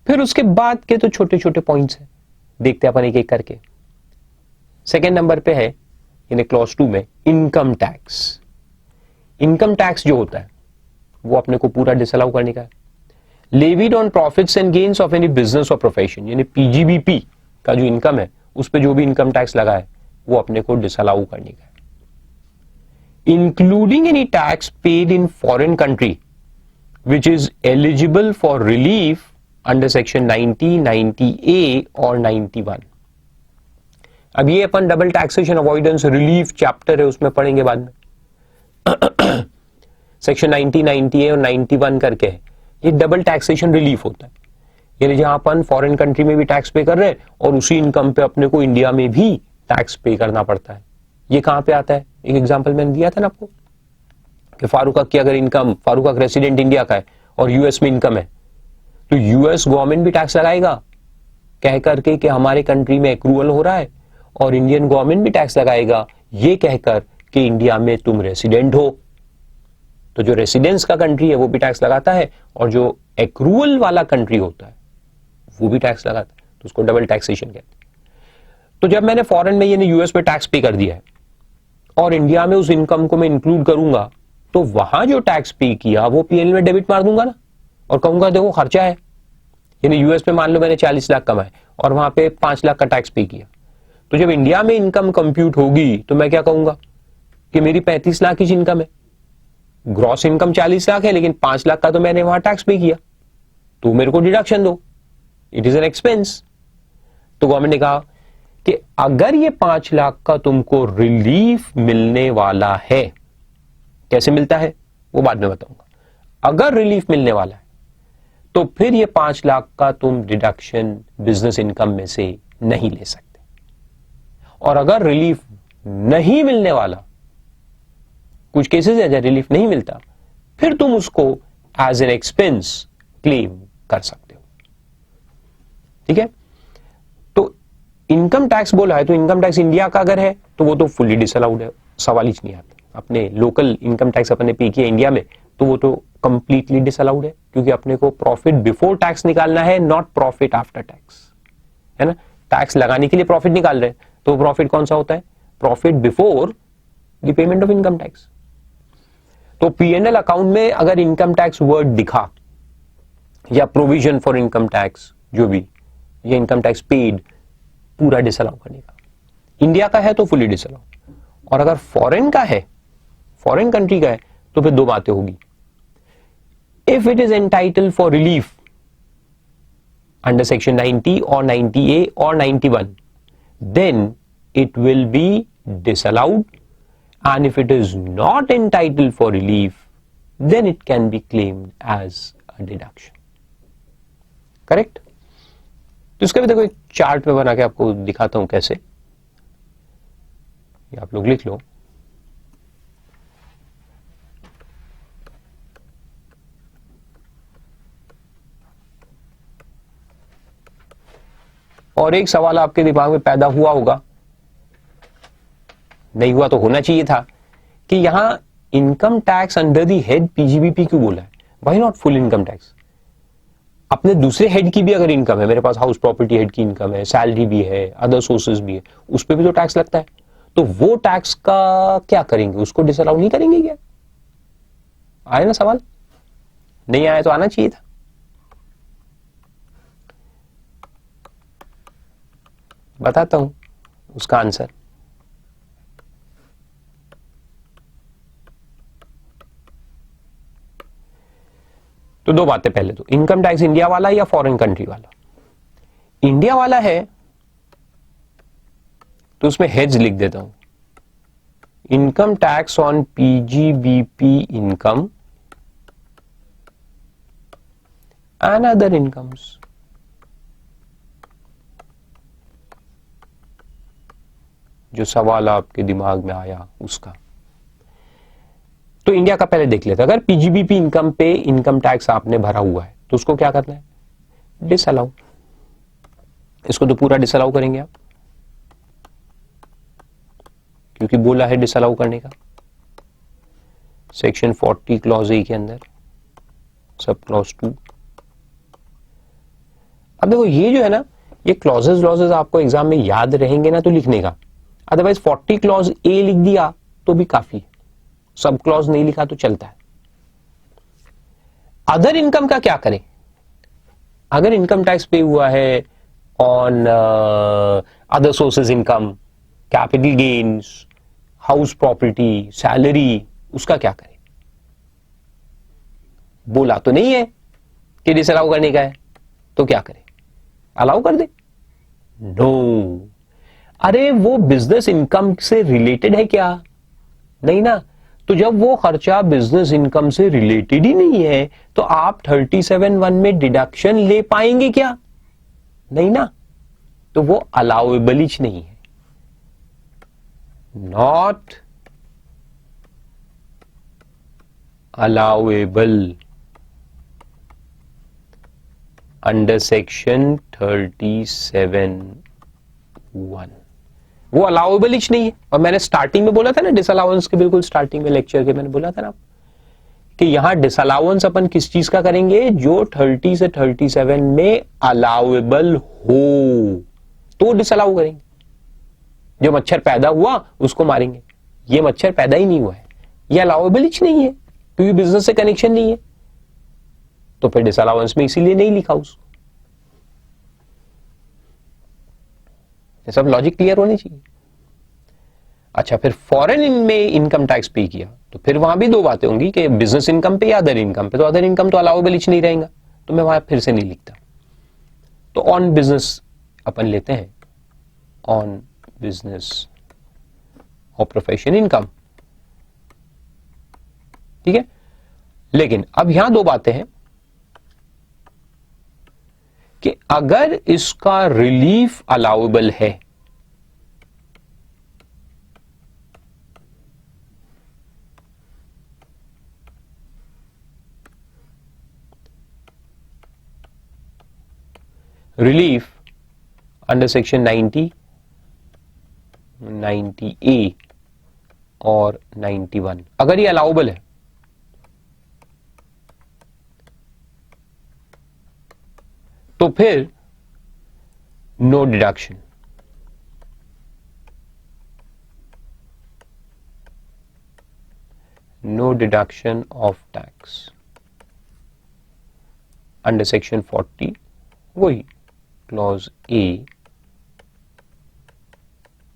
फिर उसके बाद के तो छोटे छोटे पॉइंट्स हैं, देखते हैं अपन एक एक करके। सेकेंड नंबर पे है यानी क्लॉज 2 में इनकम टैक्स। इनकम टैक्स जो होता है वो अपने को पूरा डिसअलाउ करने का है। Levied on profits and gains of any business और प्रोफेशन, यानी पीजीबीपी का जो इनकम है उस पे जो भी इनकम टैक्स लगा है वो अपने को डिसअलाउ करने का है। Including any tax paid in foreign country which is eligible for relief under section 90, 90A और 91। अब ये अपन double taxation avoidance relief chapter है उसमें पढ़ेंगे बाद में। सेक्शन 90, 90A और 91 करके है, ये डबल टैक्सेशन रिलीफ होता है, यानी जहां अपन फॉरेन कंट्री में भी टैक्स पे कर रहे हैं और उसी इनकम पे अपने को इंडिया में भी टैक्स पे करना पड़ता है। ये कहां पे आता है? एक एग्जांपल मैंने दिया था ना आपको कि फारूक की अगर इनकम, फारूक रेसिडेंट इंडिया का है और यूएस में इनकम है, तो यूएस गवर्नमेंट भी टैक्स लगाएगा कह करके कि हमारे कंट्री में एक्रूवल हो रहा है, और इंडियन गवर्नमेंट भी टैक्स लगाएगा ये कहकर कि इंडिया में तुम रेसिडेंट हो। तो जो रेसिडेंस का कंट्री है वो भी टैक्स लगाता है, और जो एक्रूवल वाला कंट्री होता है वो भी टैक्स लगाता है, तो उसको डबल टैक्सेशन कहते हैं। तो जब मैंने फॉरेन में यानी यूएस पे टैक्स पे कर दिया है और इंडिया में उस इनकम को मैं इंक्लूड करूंगा, तो वहां जो टैक्स पे किया वो पीएनएल में डेबिट मार दूंगा ना, और कहूंगा देखो खर्चा है। यानी यूएस पे मान लो मैंने 40 लाख कमाए और वहां पे 5 लाख का टैक्स पे किया, तो जब इंडिया में इनकम कंप्यूट होगी तो मैं क्या कहूंगा कि मेरी 35 लाख की इनकम है, ग्रॉस इनकम 40 लाख है, लेकिन 5 लाख का तो मैंने वहां टैक्स पे किया, तो मेरे को डिडक्शन दो, इट इज एन एक्सपेंस। तो गवर्नमेंट ने कहा कि अगर ये 5 लाख का तुमको रिलीफ मिलने वाला है, कैसे मिलता है वो बाद में बताऊंगा, अगर रिलीफ मिलने वाला है तो फिर ये 5 लाख का तुम डिडक्शन बिजनेस इनकम में से नहीं ले सकते, और अगर रिलीफ नहीं मिलने वाला, कुछ केसेस है जहां रिलीफ नहीं मिलता, फिर तुम उसको एज एन एक्सपेंस क्लेम कर सकते हो। ठीक है, तो इनकम टैक्स बोला है, तो इनकम टैक्स इंडिया का अगर है तो वो तो फुल्ली डिसअलाउड है, सवाल ही नहीं आता। अपने लोकल इनकम टैक्स अपने पे किया इंडिया में तो वो तो कंप्लीटली डिसअलाउड है, क्योंकि अपने को प्रॉफिट बिफोर टैक्स निकालना है, नॉट प्रॉफिट आफ्टर टैक्स, है ना। टैक्स लगाने के लिए प्रॉफिट निकाल रहे हैं, तो प्रॉफिट कौन सा होता है? Profit before the payment of income tax. तो पीएनएल अकाउंट में अगर इनकम टैक्स वर्ड दिखा या प्रोविजन फॉर इनकम टैक्स जो भी, ये इनकम टैक्स पेड पूरा डिसअलाउ करने का। इंडिया का है तो फुली डिसअलाउ, और अगर फॉरेन का है, फॉरेन कंट्री का है, तो फिर दो बातें होगी। If it is entitle for relief under section 90 और 90A और 91, then it will be disallowed, and if it is not entitled for relief, then it can be claimed as a deduction. Correct? तो इसका भी देखो एक chart में बना के आपको दिखाता हूं कैसे, ये आप लोग लिख लो। और एक सवाल आपके दिमाग में पैदा हुआ होगा, नहीं हुआ तो होना चाहिए था, कि यहां income tax under the head PGBP क्यों बोला है? Why not full income tax? अपने दूसरे हेड की भी अगर इनकम है, मेरे पास हाउस प्रॉपर्टी हेड की इनकम है, सैलरी भी है, अदर सोर्सेज भी है, उस पर भी तो टैक्स लगता है, तो वो टैक्स का क्या करेंगे? उसको डिसअलाउ नहीं करेंगे क्या? आया ना सवाल? नहीं आया तो आना चाहिए था। बताता हूं उसका आंसर। तो दो बातें, पहले तो इनकम टैक्स इंडिया वाला या फॉरेन कंट्री वाला? इंडिया वाला है तो उसमें हेड्स लिख देता हूं, income tax on PGBP income and other incomes. जो सवाल आपके दिमाग में आया उसका, तो इंडिया का पहले देख लेते हैं। अगर पीजीबीपी इनकम पे इनकम टैक्स आपने भरा हुआ है तो उसको क्या करना है? डिसअलाउ। इसको तो पूरा डिसअलाउ करेंगे आप, क्योंकि बोला है डिसअलाउ करने का सेक्शन 40 क्लॉज ए के अंदर, सब क्लॉज 2। अब देखो ये जो है ना, ये क्लॉजेस लॉजेस आपको एग्जाम में याद रहेंगे ना तो लिखने का, अदरवाइज 40 क्लॉज ए लिख दिया तो भी काफी है, सब क्लॉज नहीं लिखा तो चलता है। अदर इनकम का क्या करें? अगर इनकम टैक्स पे हुआ है on other sources income, capital gains, house property, salary, उसका क्या करें? बोला तो नहीं है कि डिसअलाउ करने का है, तो क्या करें? अलाउ कर दे? नो। अरे वो बिजनेस इनकम से रिलेटेड है क्या? नहीं ना। तो जब वो खर्चा बिजनेस इनकम से रिलेटेड ही नहीं है तो आप 37(1) में डिडक्शन ले पाएंगे क्या? नहीं ना। तो वो अलाउएबल ही नहीं है, नॉट अलाउएबल अंडर सेक्शन 37(1). वो अलाउएबल ही नहीं है। और मैंने स्टार्टिंग में बोला था ना, डिसअलाउंस के बिल्कुल स्टार्टिंग में लेक्चर के मैंने बोला था ना कि यहां डिसअलाउंस अपन किस चीज का करेंगे, जो 30 से 37 में अलाउएबल हो तो डिसअलाउ करेंगे। जो मच्छर पैदा हुआ उसको मारेंगे, ये मच्छर पैदा ही नहीं हुआ है, ये अलाउएबल ही नहीं है क्योंकि बिजनेस से कनेक्शन नहीं है, तो फिर डिसअलाउंस में इसीलिए नहीं लिखा उसको। ये सब लॉजिक क्लियर होनी चाहिए। अच्छा, फिर फॉरेन में इनकम टैक्स पे किया तो फिर वहां भी दो बातें होंगी कि बिजनेस इनकम पे या अदर इनकम पे, तो अदर इनकम तो अलाउएबल ही नहीं रहेगा, तो मैं वहां फिर से नहीं लिखता। तो ऑन बिजनेस अपन लेते हैं, ऑन बिजनेस और प्रोफेशन इनकम, ठीक है। लेकिन अब यहां दो बातें हैं कि अगर इसका रिलीफ अलाउएबल है रिलीफ अंडर सेक्शन 90, 90A और 91, अगर ये अलाउबल है तो फिर no deduction, no deduction of tax under section 40, वही clause A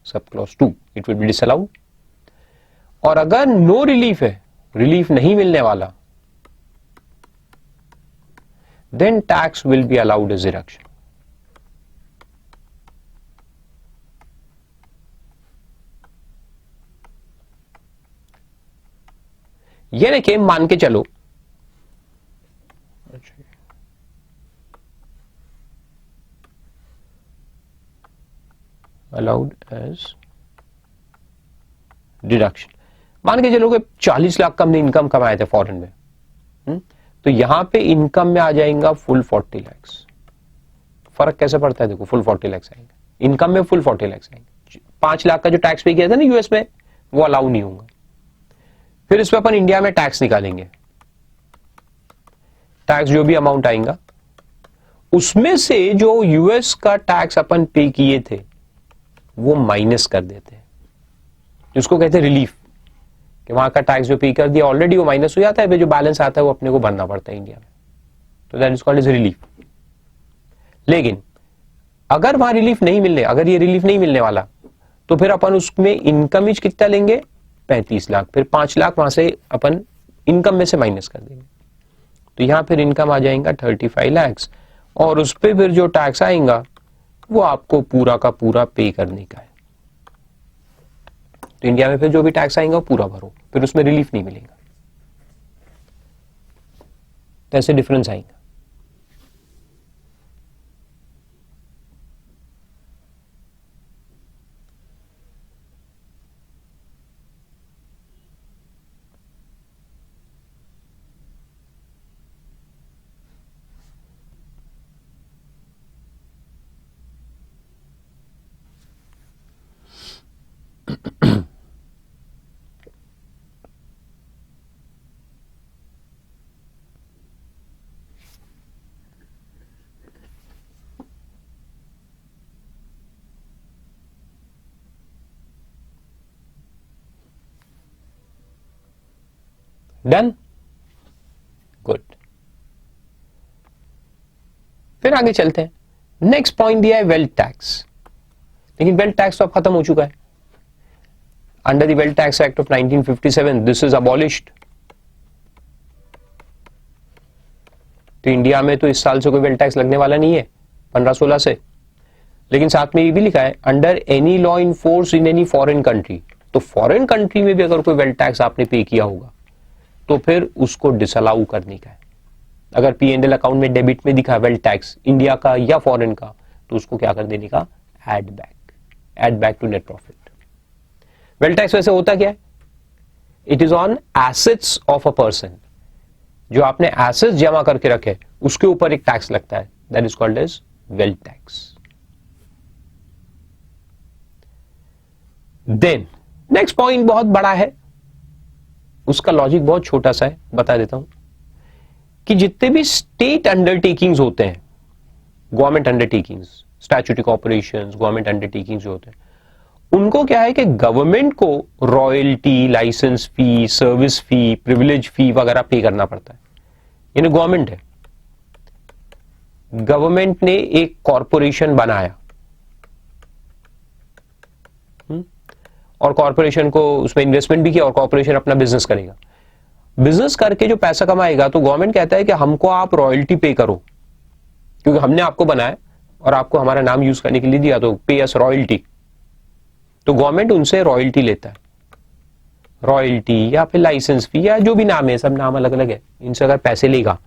sub clause 2, it will be disallowed. और अगर नो रिलीफ है, रिलीफ नहीं मिलने वाला, then tax will be allowed as deduction. ये देखिए, मान के चलो allowed as deduction, मान के चलो कि 40 लाख का हमने इनकम कमाए थे फॉरेन में, तो यहां पे इनकम में आ जाएगा फुल 40 लाख। फर्क कैसे पड़ता है देखो, फुल 40 लाख आएंगे इनकम में, फुल 40 लाख आएंगे। 5 लाख का जो टैक्स पे किया था ना यूएस में, वो अलाउ नहीं होगा। फिर इस पे अपन इंडिया में टैक्स निकालेंगे, टैक्स जो भी अमाउंट आएगा उसमें से जो यूएस का टैक्स अपन पे किए थे वो माइनस कर देते हैं, जिसको कहते हैं रिलीफ, कि वहां का टैक्स जो पे कर दिया ऑलरेडी वो माइनस हो जाता है, फिर जो बैलेंस आता है वो अपने को भरना पड़ता है इंडिया में, तो that is called as relief. लेकिन अगर वहां रिलीफ नहीं मिलने, अगर ये रिलीफ नहीं मिलने वाला, तो फिर अपन उसमें इनकम ही कितना लेंगे, 35 लाख, फिर 5 लाख वहां से अपन इनकम में से माइनस कर देंगे, तो यहां फिर इनकम आ जाएगा 35 लाख, और उस पर फिर जो टैक्स आएगा वो आपको पूरा का पूरा पे करने का है। तो इंडिया में फिर जो भी टैक्स आएगा वो पूरा भरो, फिर उसमें रिलीफ नहीं मिलेगा, तो ऐसे डिफरेंस आएगा। Done, good. फिर आगे चलते हैं। नेक्स्ट पॉइंट दिया है वेल्थ टैक्स, लेकिन वेल्थ टैक्स तो अब खत्म हो चुका है। Under the wealth tax act of 1957 this is abolished. तो इंडिया में तो इस साल से कोई वेल्थ टैक्स लगने वाला नहीं है, 15-16 से। लेकिन साथ में ये भी लिखा है under any law in force in any foreign country. तो फॉरेन कंट्री में भी अगर कोई वेल्थ टैक्स आपने पे किया होगा तो फिर उसको डिसअलाउ करने का है। अगर P&L अकाउंट में डेबिट में दिखा वेल्थ टैक्स इंडिया का या फॉरेन का, तो उसको क्या कर देने का, add back to net profit. Wealth tax वैसे होता क्या है, it is on assets of a person. जो आपने एसेट्स जमा करके रखे उसके ऊपर एक टैक्स लगता है, that is called as wealth tax. Then next point बहुत बड़ा है, उसका लॉजिक बहुत छोटा सा है, बता देता हूं कि जितने भी स्टेट अंडरटेकिंग्स होते हैं, government undertakings, statutory corporations, government undertakings जो होते हैं, उनको क्या है कि गवर्नमेंट को रॉयल्टी, लाइसेंस फी, सर्विस फी, प्रिविलेज फी वगैरह पे करना पड़ता है। यानी गवर्नमेंट है, गवर्नमेंट ने एक कॉरपोरेशन बनाया और कॉरपोरेशन को उसमें इन्वेस्टमेंट भी किया और कॉरपोरेशन अपना बिजनेस करेगा। बिजनेस करके जो पैसा कमाएगा तो गवर्नमेंट कहता है कि हमको आप रॉयल्टी पे करो, क्योंकि हमने आपको बनाया और आपको हमारा नाम यूज करने के लिए दिया, तो पे अस रॉयल्टी। तो गवर्नमेंट उनसे रॉयल्टी लेता है, रॉयल्टी या फिर लाइसेंस फी या जो भी नाम है, सब नाम अलग अलग है, इनसे अगर पैसे लेगा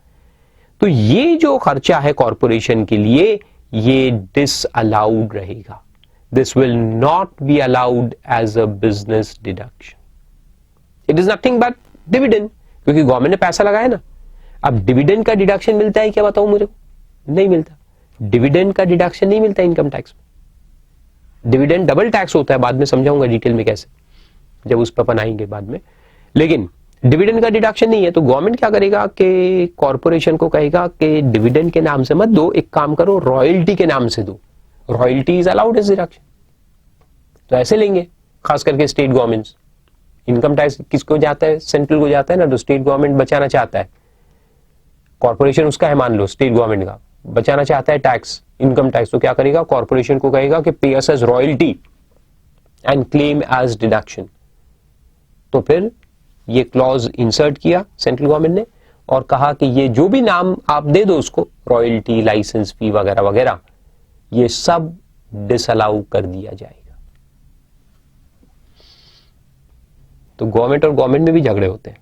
तो ये जो खर्चा है कॉरपोरेशन के लिए ये डिसअलाउड रहेगा। This will not be allowed as a business deduction. It is nothing but dividend, क्योंकि गवर्नमेंट ने पैसा लगाया ना। अब डिविडेंड का डिडक्शन मिलता है क्या, बताओ मुझे, नहीं मिलता। डिविडेंड का डिडक्शन नहीं मिलता इनकम टैक्स में। डिविडेंड डबल टैक्स होता है, बाद में समझाऊंगा डिटेल में कैसे, जब उस पर अपन आएंगे बाद में। लेकिन डिविडेंड का डिडक्शन नहीं है, तो गवर्नमेंट क्या करेगा कि कॉर्पोरेशन को कहेगा कि डिविडेंड के नाम से मत दो, एक काम करो रॉयल्टी के नाम से दो। Royalty is allowed as deduction. तो ऐसे लेंगे, खास करके स्टेट गवर्नमेंट्स। इनकम टैक्स किसको जाता है, सेंट्रल को जाता है ना, तो स्टेट गवर्नमेंट बचाना चाहता है। कॉर्पोरेशन उसका है, मान लो स्टेट गवर्नमेंट का, बचाना चाहता है टैक्स, इनकम टैक्स। तो क्या करेगा, कॉर्पोरेशन को कहेगा कि pay us as royalty and claim as deduction. तो फिर ये क्लॉज इंसर्ट किया सेंट्रल गवर्नमेंट ने और कहा कि ये जो भी नाम आप दे दो उसको, रॉयल्टी, लाइसेंस फी वगैरह वगैरह, ये सब डिसअलाउ कर दिया जाएगा। तो गवर्नमेंट और गवर्नमेंट में भी झगड़े होते हैं।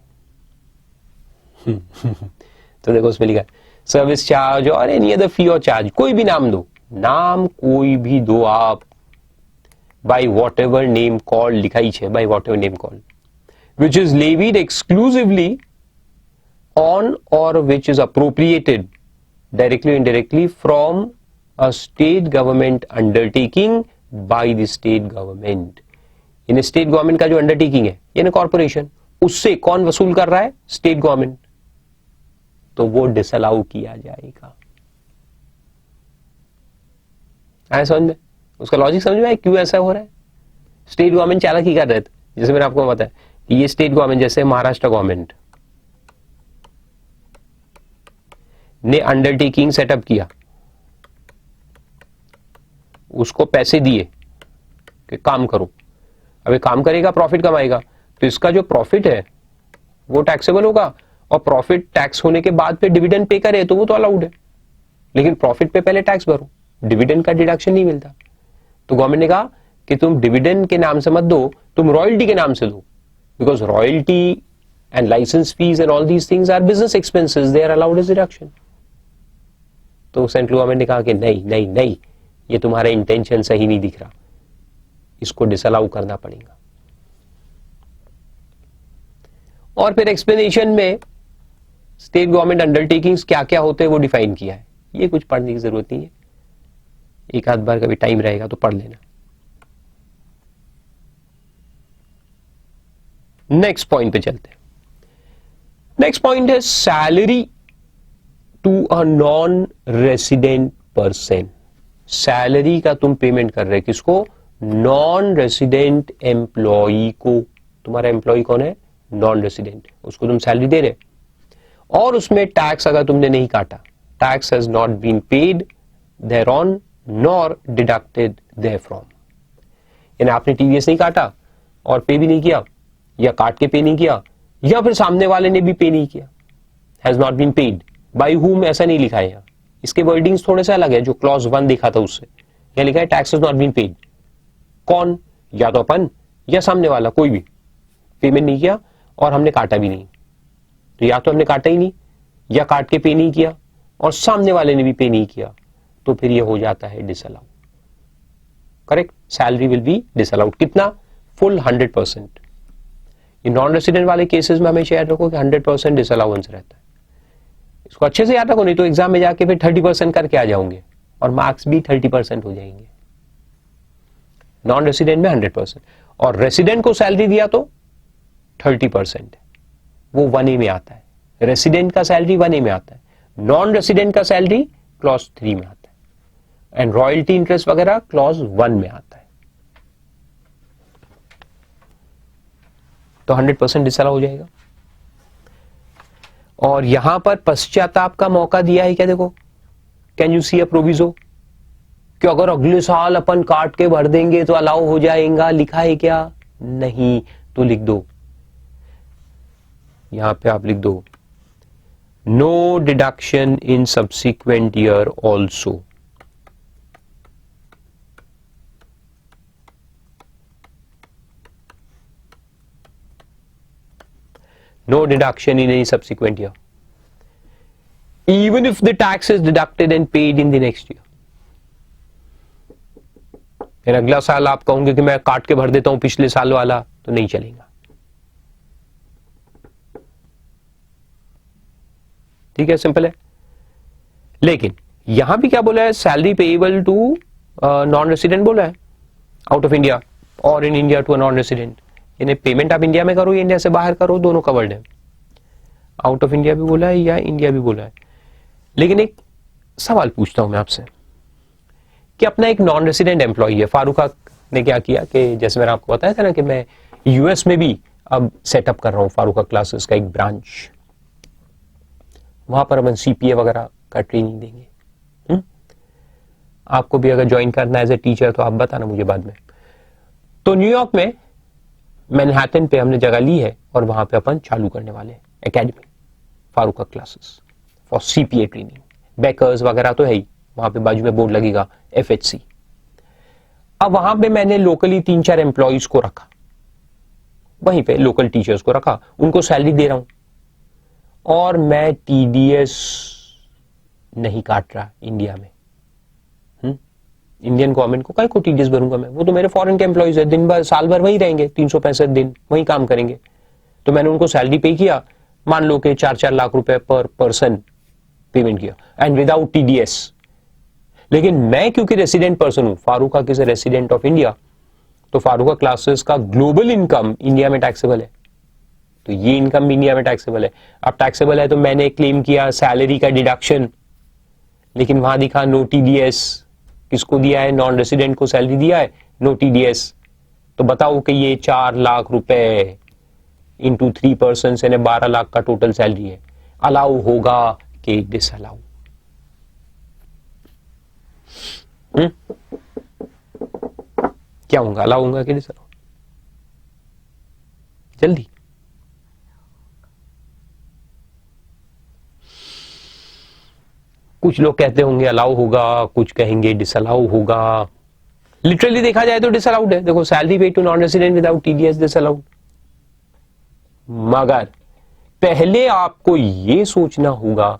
तो देखो उसमें लिखा है सर्विस चार्ज और एनी अदर फी और चार्ज, कोई भी नाम दो, नाम कोई भी दो आप, by what ever name called, लिखा ही है by what ever name called, which is levied exclusively on or which is appropriated directly or indirectly from a state government undertaking by the state government। In state government का जो undertaking है यानी corporation, उससे कौन वसूल कर रहा है, स्टेट गवर्नमेंट, तो वो डिसअलाउ किया जाएगा। आया समझ में, उसका लॉजिक समझ में आया क्यों ऐसा हो रहा है। स्टेट गवर्नमेंट चालाकी कर रहे थे, जैसे मैंने आपको बताया, ये स्टेट गवर्नमेंट जैसे महाराष्ट्र गवर्नमेंट ने अंडरटेकिंग सेटअप किया, उसको पैसे दिए कि काम करो, अब ये काम करेगा, प्रॉफिट कमाएगा, तो इसका जो प्रॉफिट है वो टैक्सेबल होगा, और प्रॉफिट टैक्स होने के बाद फिर डिविडेंड पे करे तो वो तो अलाउड है। लेकिन प्रॉफिट पे पहले टैक्स भरो, डिविडेंड का डिडक्शन नहीं मिलता। तो गवर्नमेंट ने कहा कि तुम डिविडेंड के नाम से मत दो, तुम रॉयल्टी के नाम से दो, because royalty and license fees and all these things are business expenses, they are allowed as deduction। तो सेंट्रल गवर्नमेंट ने कहा कि नहीं नहीं नहीं, ये तुम्हारा इंटेंशन सही नहीं दिख रहा, इसको डिसअलाउ करना पड़ेगा। और फिर एक्सप्लेनेशन में स्टेट गवर्नमेंट अंडरटेकिंग्स क्या क्या होते हैं वो डिफाइन किया है। ये कुछ पढ़ने की जरूरत नहीं है, एक आध बार कभी टाइम रहेगा तो पढ़ लेना। नेक्स्ट पॉइंट पे चलते हैं। नेक्स्ट पॉइंट है salary to a non resident person. Salary का तुम पेमेंट कर रहे, किसको, नॉन रेसिडेंट एम्प्लॉई को। तुम्हारा एम्प्लॉई कौन है, नॉन रेसिडेंट, उसको तुम सैलरी दे रहे और उसमें टैक्स अगर तुमने नहीं काटा, tax has not been paid thereon nor deducted therefrom, यानी आपने टीडीएस नहीं काटा और पे भी नहीं किया, या काट के पे नहीं किया, या फिर सामने वाले ने भी पे नहीं किया, has not been paid by whom ऐसा नहीं लिखा है यहाँ, इसके वर्डिंग्स थोड़े से अलग है जो क्लॉज 1 दिखा था उससे। यहाँ लिखा है tax has not been paid, कौन, या तो अपन या सामने वाला, कोई भी पेमेंट नहीं किया और हमने काटा भी नहीं, तो या तो हमने काटा ही नहीं या काट के पे नहीं किया और सामने वाले ने भी पे नहीं किया, तो फिर ये हो जाता है disallow. Correct, salary will be disallowed. कितना, फुल 100%। ये नॉन रेसिडेंट वाले केसेस में हमेशा याद रखो कि 100% डिसअलाउंस रहता है। इसको अच्छे से याद रखो, नहीं तो एग्जाम में जाके फिर 30% करके आ जाओगे और मार्क्स भी 30% हो जाएंगे। नॉन रेसिडेंट में 100% और रेसिडेंट को सैलरी दिया तो 30%, वो 1A में आता है। रेसिडेंट का सैलरी 1A में आता है, नॉन रेसिडेंट का सैलरी क्लॉज 3 में आता है एंड रॉयल्टी इंटरेस्ट वगैरह क्लॉज 1 में आता है। तो 100% डिसअलाउ हो जाएगा। और यहां पर पश्चाताप का मौका दिया है क्या, देखो, can you see a proviso कि अगर अगले साल अपन काट के भर देंगे तो अलाउ हो जाएगा, लिखा है क्या, नहीं, तो लिख दो, यहां पे आप लिख दो no deduction in subsequent year also. No deduction in any subsequent year, even if the tax is deducted and paid in the next year. फिर अगला साल आप कहोगे कि मैं काट के भर देता हूं पिछले साल वाला, तो नहीं चलेगा। ठीक है, सिंपल है। लेकिन यहां भी क्या बोला है, salary payable to non resident बोला है, आउट ऑफ इंडिया और in India to a non resident, यानी पेमेंट आप इंडिया में करो या इंडिया से बाहर करो, दोनों कवर्ड है। आउट ऑफ इंडिया भी बोला है या इंडिया भी बोला है। लेकिन एक सवाल पूछता हूं मैं आपसे कि अपना एक नॉन रेसिडेंट एम्प्लॉई है, फारूका ने क्या किया कि जैसे मैंने आपको बताया था ना कि मैं यूएस में भी अब सेटअप कर रहा हूं फारूका क्लासेस का एक ब्रांच, वहां पर अपन सीपीए वगैरह का ट्रेनिंग देंगे। आपको भी अगर ज्वाइन करना है एज ए टीचर तो आप बताना मुझे बाद में। तो न्यूयॉर्क में मैनहट्टन पे हमने जगह ली है और वहां पे अपन चालू करने वाले हैं academy Farooqa classes for CPA training. Becker's वगैरह तो है ही, वहां पे बाजू में बोर्ड लगेगा एफएचसी। अब वहां पे मैंने लोकली 3-4 एम्प्लॉइज को रखा, वहीं पे लोकल टीचर्स को रखा, उनको सैलरी दे रहा हूं और मैं टीडीएस नहीं काट रहा इंडिया में। इंडियन गवर्नमेंट को काय को टीडीएस भरूंगा मैं, वो तो मेरे फॉरेन के एम्प्लॉइज है, दिन भर साल भर वही रहेंगे, 365 दिन वही काम करेंगे। तो मैंने उनको सैलरी पे किया, मान लो कि 4-4 लाख रुपए पर पर्सन पेमेंट किया एंड विदाउट टीडीएस। लेकिन मैं क्योंकि रेसिडेंट पर्सन हूं, फारूका किस रेसिडेंट ऑफ इंडिया, तो फारूका क्लासेस का ग्लोबल इनकम इंडिया में टैक्सेबल है, तो ये इनकम भी इंडिया में टैक्सेबल है। अब टैक्सेबल है तो मैंने क्लेम किया सैलरी का डिडक्शन, लेकिन वहां दिखा नो टीडीएस। किसको दिया है, नॉन रेसिडेंट को सैलरी दिया है, नो टीडीएस। तो बताओ कि ये 4 लाख रुपए इंटू 3% यानी 12 लाख का टोटल सैलरी है, अलाउ होगा कि डिसअलाउ? क्या होगा, अलाउ होगा कि डिसअलाउ? जल्दी कुछ लोग कहते होंगे अलाउ होगा, कुछ कहेंगे डिसअलाउ होगा। लिटरली देखा जाए तो डिसअलाउड है। देखो, salary paid to non resident without TDS disallowed. मगर पहले आपको यह सोचना होगा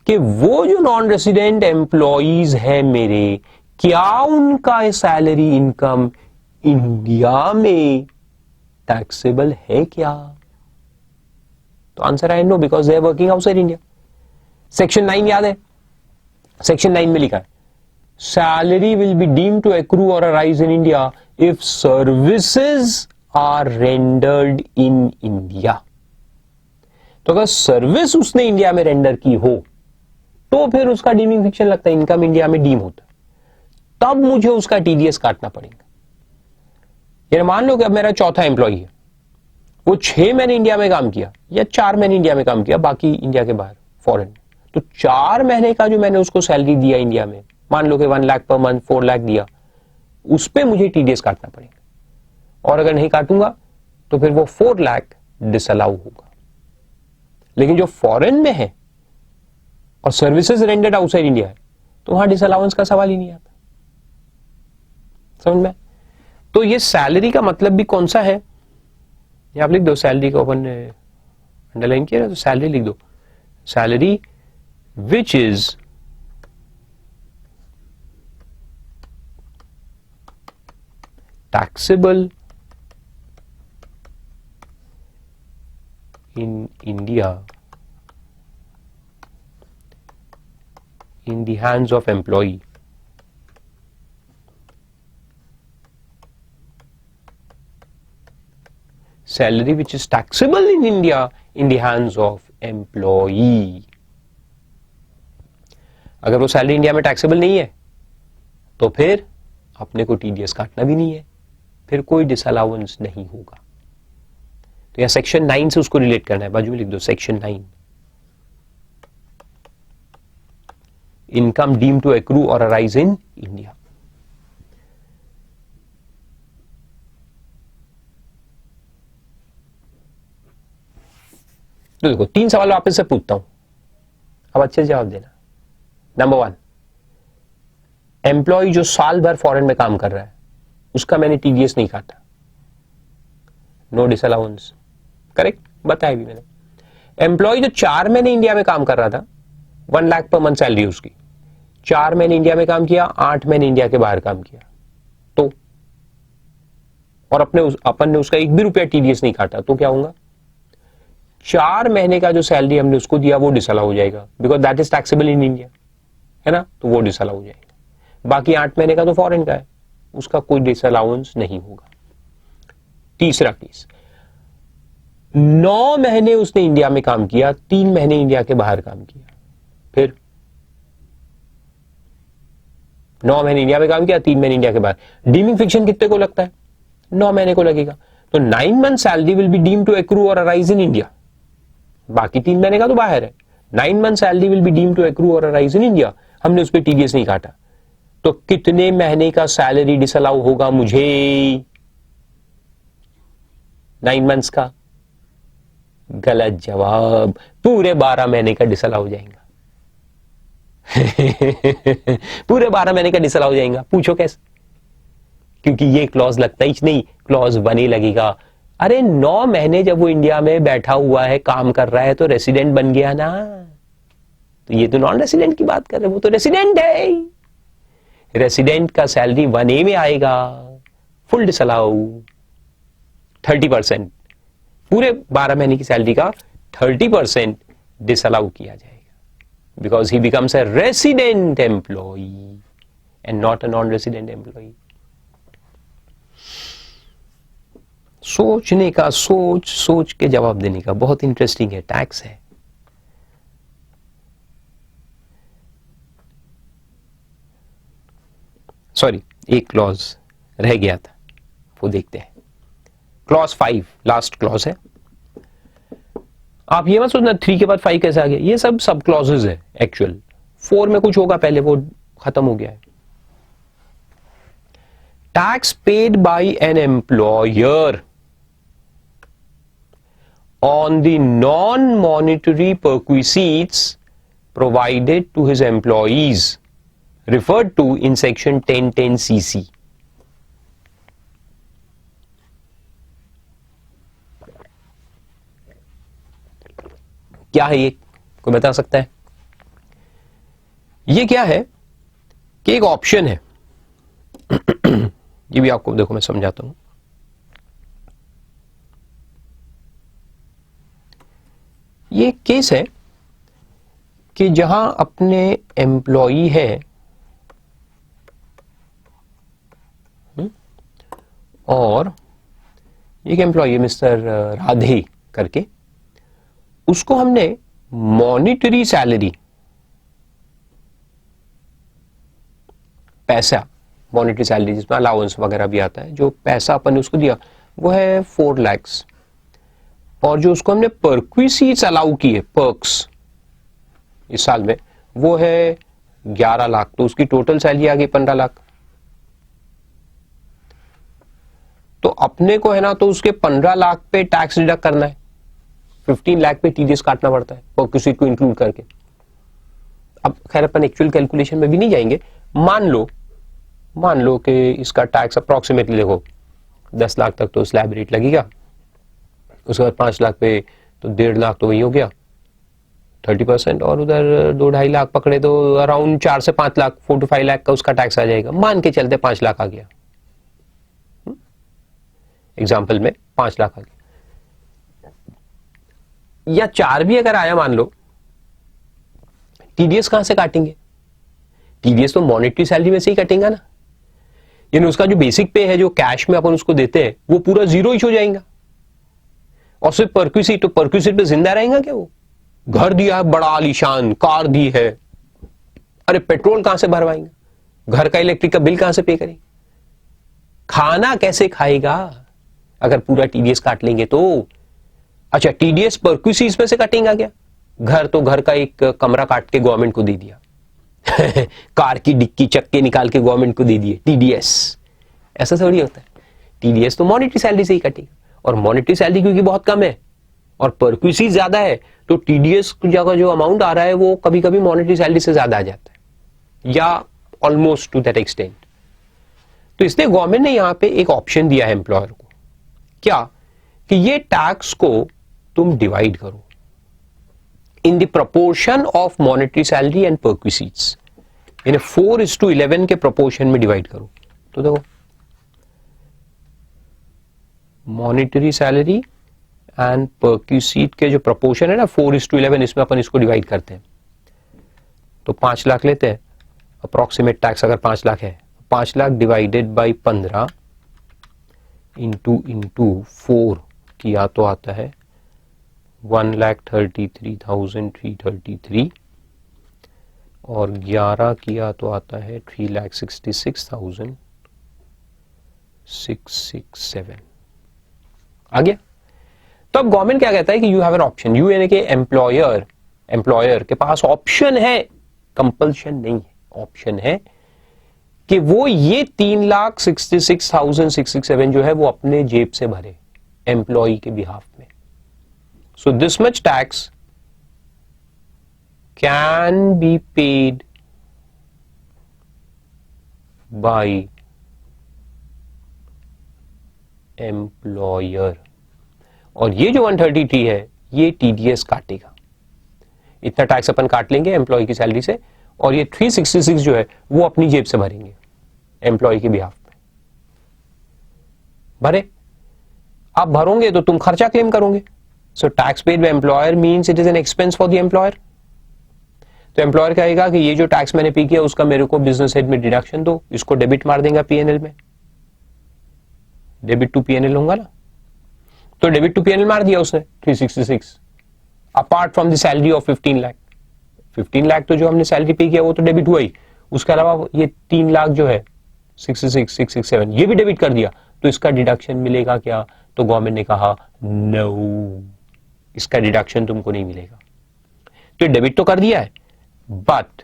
कि वो जो नॉन रेसिडेंट एम्प्लॉइज है मेरे, क्या उनका सैलरी इनकम इंडिया में टैक्सेबल है क्या? तो आंसर है no, because they are working outside India. Section 9 याद है, सेक्शन 9 में लिखा है salary will be deemed to accrue और arise in India if services are rendered in India. तो अगर सर्विस उसने इंडिया में रेंडर की हो तो फिर उसका डीमिंग फिक्शन लगता है, इनकम इंडिया में डीम होता है, तब मुझे उसका टीडीएस काटना पड़ेगा। यानी मान लो कि अब मेरा चौथा एम्प्लॉई है वो 6 महीने इंडिया में काम किया या 4 महीने इंडिया में काम किया, बाकी इंडिया के बाहर फॉरेन, तो 4 महीने का जो मैंने उसको सैलरी दिया इंडिया में, मान लो कि 1 लाख पर मंथ 4 लाख दिया, उस पे मुझे टीडीएस काटना पड़ेगा, और अगर नहीं काटूंगा तो फिर वो 4 लाख डिसअलाउ होगा। लेकिन जो फॉरेन में है और सर्विसेज रेंडर्ड आउटसाइड इंडिया है, तो वहां डिसअलाउंस का सवाल ही नहीं आता। समझ में? तो ये सैलरी का मतलब भी कौन सा है, ये आप लिख दो, सैलरी को अपन अंडरलाइन किया, तो सैलरी लिख दो, salary which is taxable in India in the hands of employee. Salary which is taxable in India in the hands of employee. अगर वो सैलरी इंडिया में टैक्सेबल नहीं है तो फिर अपने को टीडीएस काटना भी नहीं है, फिर कोई डिसअलाउंस नहीं होगा। तो यहां सेक्शन 9 से उसको रिलेट करना है, बाजू में लिख दो section 9, income deem to accrue और अराइज इन इंडिया। तो देखो 3 सवाल वापस से पूछता हूं, अब अच्छे से जवाब देना। नंबर 1, एम्प्लॉय जो साल भर फॉरेन में काम कर रहा है उसका मैंने टीडीएस नहीं काटा, नो डिसअलाउंस, करेक्ट बताया भी मैंने। एम्प्लॉय जो 4 महीने इंडिया में काम कर रहा था, 1 लाख पर मंथ सैलरी उसकी, 4 महीने इंडिया में काम किया, 8 महीने इंडिया के बाहर काम किया, तो और अपन ने उसका 1 भी रुपया टीडीएस नहीं काटा, तो क्या होगा, 4 महीने का जो सैलरी हमने उसको दिया वो डिसअलाउ हो जाएगा, because that is taxable in India, है ना, तो वो डिसअलाउ हो जाएगा। बाकी 8 महीने का तो फॉरेन का है, उसका कोई डिसअलाउंस नहीं होगा। तीसरा केस, 9 महीने उसने इंडिया में काम किया, 3 महीने इंडिया के बाहर काम किया, फिर 9 महीने इंडिया में काम किया, 3 महीने इंडिया के बाहर, डीमिंग फिक्शन कितने को लगता है, 9 महीने को लगेगा, तो 9 month salary will be deem to accrue और अराइज इन इंडिया, बाकी 3 महीने का तो बाहर है। 9 month salary will be deem to accrue और अराइज इन इंडिया, हमने उस पर टीडीएस नहीं काटा, तो कितने महीने का सैलरी डिसअलाउ होगा मुझे, 9 मंथ्स का, गलत जवाब, पूरे 12 महीने का डिसअलाउ हो जाएगा। पूरे 12 महीने का डिसअलाउ हो जाएगा, पूछो कैसे, क्योंकि ये क्लॉज लगता ही नहीं, क्लॉज 1 ही लगेगा। अरे 9 महीने जब वो इंडिया में बैठा हुआ है, काम कर रहा है, तो रेसिडेंट बन गया ना, तो ये तो नॉन रेसिडेंट की बात कर रहे हैं, वो तो रेसिडेंट है। रेसिडेंट का सैलरी 1A में आएगा, फुल डिसअलाउ 30%, पूरे 12 महीने की सैलरी का 30% डिसअलाउ किया जाएगा, because he becomes a resident employee and not a non resident employee. सोचने का, सोच के जवाब देने का, बहुत इंटरेस्टिंग है, टैक्स है। सॉरी, एक क्लॉज रह गया था, वो देखते हैं। क्लॉज 5 लास्ट क्लॉज है। आप ये मत सोचना 3 के बाद 5 कैसे आ गया, ये सब क्लॉजेज है एक्चुअल। 4 में कुछ होगा पहले, वो खत्म हो गया है। Tax paid by an employer on the non-monetary perquisites provided to his employees referred to in section 1010 CC. क्या है ये, कोई बता सकता है? ये क्या है कि एक ऑप्शन है, ये भी आपको देखो मैं समझाता हूं। ये केस है कि जहां अपने एम्प्लॉई है और एक एम्प्लॉई है मिस्टर राधे करके, उसको हमने मॉनिटरी सैलरी, पैसा, मॉनिटरी सैलरी जिसमें अलाउंस वगैरह भी आता है, जो पैसा अपन ने उसको दिया वो है 4 लाख। और जो उसको हमने परक्विसीट्स अलाउ की है, पर्क्स, इस साल में, वो है 11 लाख, तो उसकी टोटल सैलरी आ गई 15 लाख। तो अपने को है ना, तो उसके 15 लाख पे टैक्स डिडक्ट करना है, 15 लाख पे टीडीएस काटना पड़ता है परक्विसीट को इंक्लूड करके। अब खैर अपन एक्चुअल कैलकुलेशन में भी नहीं जाएंगे, मान लो कि इसका टैक्स अप्रोक्सीमेटली देखो 10 लाख तक तो स्लैब रेट लगेगा, उसके बाद 5 लाख पे तो 1.5 लाख तो वही हो गया 30%, और उधर 2-2.5 लाख पकड़े तो अराउंड 4 से 5 लाख, 4 to 5 लाख का उसका टैक्स आ जाएगा। मान के चलते 5 लाख आ गया, एग्जाम्पल में 5 लाख आ गया, या 4 भी अगर आया मान लो, टीडीएस कहां से काटेंगे? टीडीएस तो मॉनेटरी सैलरी में से ही कटेगा ना, यानी उसका जो बेसिक पे है, जो कैश में अपन उसको देते हैं, वो पूरा जीरो ही हो जाएगा। और सिर्फ परक्विसीट, तो परक्विसीट पे जिंदा रहेगा क्या? वो घर दिया है बड़ा आलीशान, कार दी है, अरे पेट्रोल कहां से भरवाएंगे? घर का इलेक्ट्रिक का बिल कहां से पे करेंगे? खाना कैसे खाएगा अगर पूरा टीडीएस काट लेंगे तो? अच्छा, टीडीएस परक्विसीट में से कटेगा क्या? घर तो घर का एक कमरा काट के गवर्नमेंट को दे दिया कार की डिक्की चक्के निकाल के गवर्नमेंट को दे दिए टीडीएस, ऐसा थोड़ी होता है। टीडीएस तो मॉनेटरी सैलरी से ही कटेगा, और मॉनेटरी सैलरी क्योंकि बहुत कम है और परक्विसीट ज्यादा है, तो टीडीएस का जो अमाउंट आ रहा है वो कभी कभी मॉनेटरी सैलरी से ज्यादा आ जाता है, या ऑलमोस्ट टू दैट एक्सटेंट। तो इसलिए गवर्नमेंट ने यहां पे एक ऑप्शन दिया है एम्प्लॉयर को, क्या कि ये टैक्स को तुम डिवाइड करो in the proportion of monetary salary and perquisites, यानी 4:11 के प्रोपोर्शन में डिवाइड करो। तो देखो, मॉनेटरी सैलरी एंड परक्विसीट के जो प्रोपोर्शन है ना 4:11, इसमें अपन इसको डिवाइड करते हैं। तो 5 लाख लेते हैं, अप्रोक्सीमेट टैक्स अगर 5 लाख है, 5 लाख डिवाइडेड बाई 15 इंटू 4 किया तो आता है 1,33,333, और 11 किया तो आता है 3,66,667 आ गया। तो अब गवर्नमेंट क्या कहता है कि you have an option, you यानी कि एम्प्लॉयर के पास ऑप्शन है, कंपल्शन नहीं है, ऑप्शन है कि वो ये 3,66,667 जो है वो अपने जेब से भरे एम्प्लॉय के बिहाफ में। So this much tax can be paid by employer, और ये जो 133 है ये टीडीएस काटेगा, इतना टैक्स अपन काट लेंगे एम्प्लॉय की सैलरी से, और ये 366 जो है वो अपनी जेब से भरेंगे एम्प्लॉय के बिहाफ में। भरे, आप भरोगे तो तुम खर्चा क्लेम करोगे। So tax paid by employer means it is an expense for the employer. तो एम्प्लॉयर कहेगा कि ये जो टैक्स मैंने पे किया उसका मेरे को बिजनेस हेड में डिडक्शन दो, इसको डेबिट मार देगा पीएनएल में, डेबिट टू पीएनएल होगा ना, तो डेबिट टू पीएनएल मार दिया उसने 366, apart from the salary of 15 lakh. 15 lakh तो जो हमने सैलरी पे किया वो तो डेबिट हुआ ही, उसके अलावा ये 3 लाख जो है 66,667 ये भी डेबिट कर दिया, तो इसका डिडक्शन मिलेगा क्या? तो गवर्नमेंट ने कहा नो, इसका डिडक्शन तुमको नहीं मिलेगा। तो डेबिट तो कर दिया है बट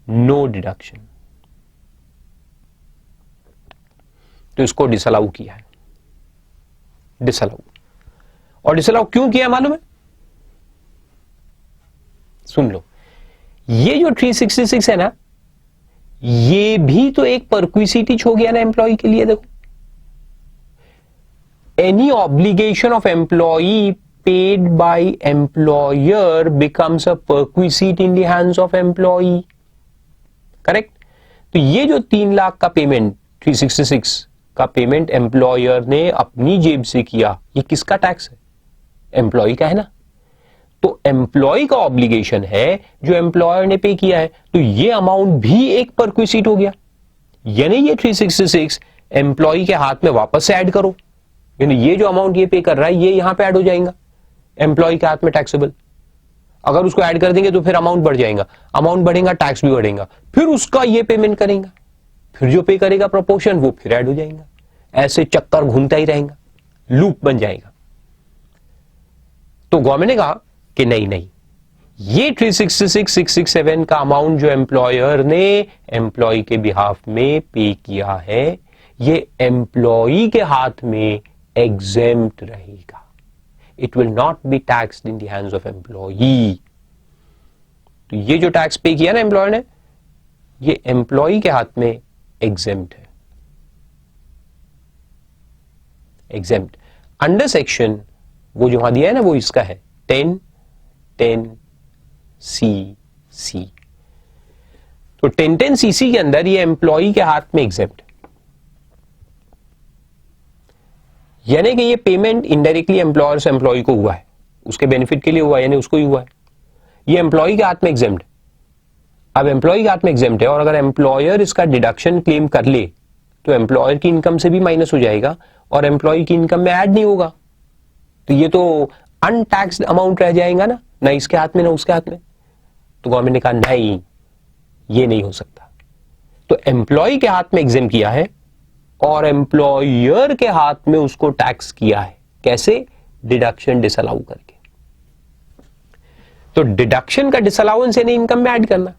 नो डिडक्शन, तो इसको डिसअलाउ किया है, डिसअलाउ। और डिसअलाउ क्यों किया मालूम है? सुन लो, ये जो 366 है ना, ये भी तो एक परक्विसिटी हो गया ना एम्प्लॉय के लिए। देखो, any obligation of employee paid by employer becomes a perquisite in the hands of employee, correct? तो ये जो 3 लाख का पेमेंट, 366 का पेमेंट एम्प्लॉयर ने अपनी जेब से किया, ये किसका टैक्स है? एम्प्लॉय का है ना। तो एम्प्लॉय का ऑब्लिगेशन है जो एम्प्लॉयर ने पे किया है, तो ये अमाउंट भी एक परक्विसिट हो गया, यानी ये 366 एम्प्लॉय के हाथ में वापस से ऐड करो, यानी ये जो अमाउंट ये पे कर रहा है ये यहां पे ऐड हो जाएगा एम्प्लॉय के हाथ में टैक्सेबल। अगर उसको ऐड कर देंगे तो फिर अमाउंट बढ़ जाएगा, अमाउंट बढ़ेगा टैक्स भी बढ़ेगा, फिर उसका ये पेमेंट करेगा, फिर जो पे करेगा प्रोपोर्शन वो फिर ऐड हो जाएगा, ऐसे चक्कर घूमता ही रहेगा, लूप बन जाएगा। तो गवर्नमेंट ने कहा कि नहीं नहीं, ये 366,667 का अमाउंट जो एम्प्लॉयर ने एम्प्लॉय के बिहाफ में पे किया है, ये एम्प्लॉय के हाथ में एग्जेम्प्ट रहेगा. It will not be taxed in the hands of employee. तो ये जो टैक्स पे किया ना एम्प्लॉयर ने, ये एम्प्लॉय के हाथ में एग्जेम्प्ट है. एग्जेम्प्ट अंडर सेक्शन, वो जो वहां दिया है ना, वो इसका है 10(10)(c)(c). तो 10(10)(c)(c) के अंदर ये एम्प्लॉय के हाथ में एग्जेम्प्ट, यानी कि ये पेमेंट इनडायरेक्टली एम्प्लॉयर से एम्प्लॉय को हुआ है, उसके बेनिफिट के लिए हुआ है, यानी उसको ही हुआ है. ये एम्प्लॉय के हाथ में एग्जेम्प्ट. अब एम्प्लॉय के हाथ में एग्जेम्प्ट है, और अगर एम्प्लॉयर इसका डिडक्शन क्लेम कर ले तो एम्प्लॉयर की इनकम से भी माइनस हो जाएगा और एम्प्लॉय की इनकम में ऐड नहीं होगा. तो ये तो अनटैक्स्ड अमाउंट रह जाएगा ना, ना इसके हाथ में ना उसके हाथ में. तो गवर्नमेंट ने कहा नहीं, ये नहीं हो सकता. तो एम्प्लॉय के हाथ में एग्जेम्प्ट किया है और एम्प्लॉयर के हाथ में उसको टैक्स किया है. कैसे? डिडक्शन डिसअलाउ करके. तो डिडक्शन का डिसअलाउंस यानी इनकम में ऐड करना.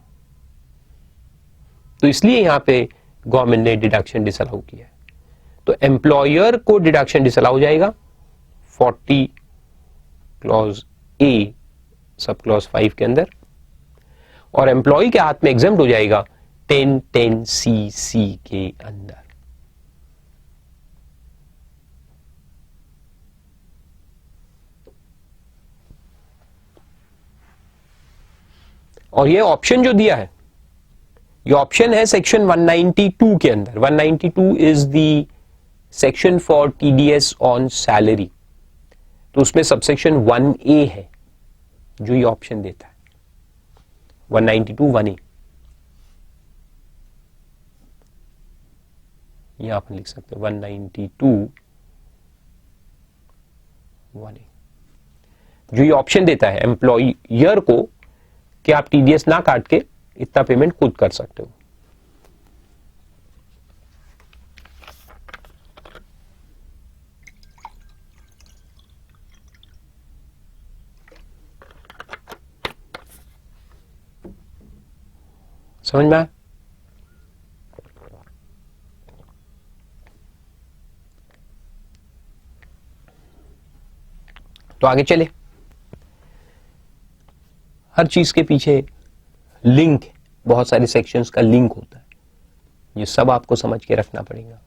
तो इसलिए यहां पे गवर्नमेंट ने डिडक्शन डिसअलाउ किया है. तो एम्प्लॉयर को डिडक्शन डिसअलाउ हो जाएगा 40 क्लॉज ए सब क्लॉज 5 के अंदर, और एम्प्लॉय के हाथ में एग्जेम्प्ट हो जाएगा 10(10)(c)(c) के अंदर. और ये ऑप्शन जो दिया है, ये ऑप्शन है सेक्शन 192 के अंदर. 192 is the section for TDS on salary. तो उसमें सबसेक्शन 1A है जो ये ऑप्शन देता है. 192 1A यहां आप लिख सकते हो 192 1A, जो ये ऑप्शन देता है एम्प्लॉयर को कि आप टीडीएस ना काट के इतना पेमेंट खुद कर सकते हो. समझ में आया? तो आगे चले. हर चीज के पीछे लिंक, बहुत सारे सेक्शंस का लिंक होता है. ये सब आपको समझ के रखना पड़ेगा.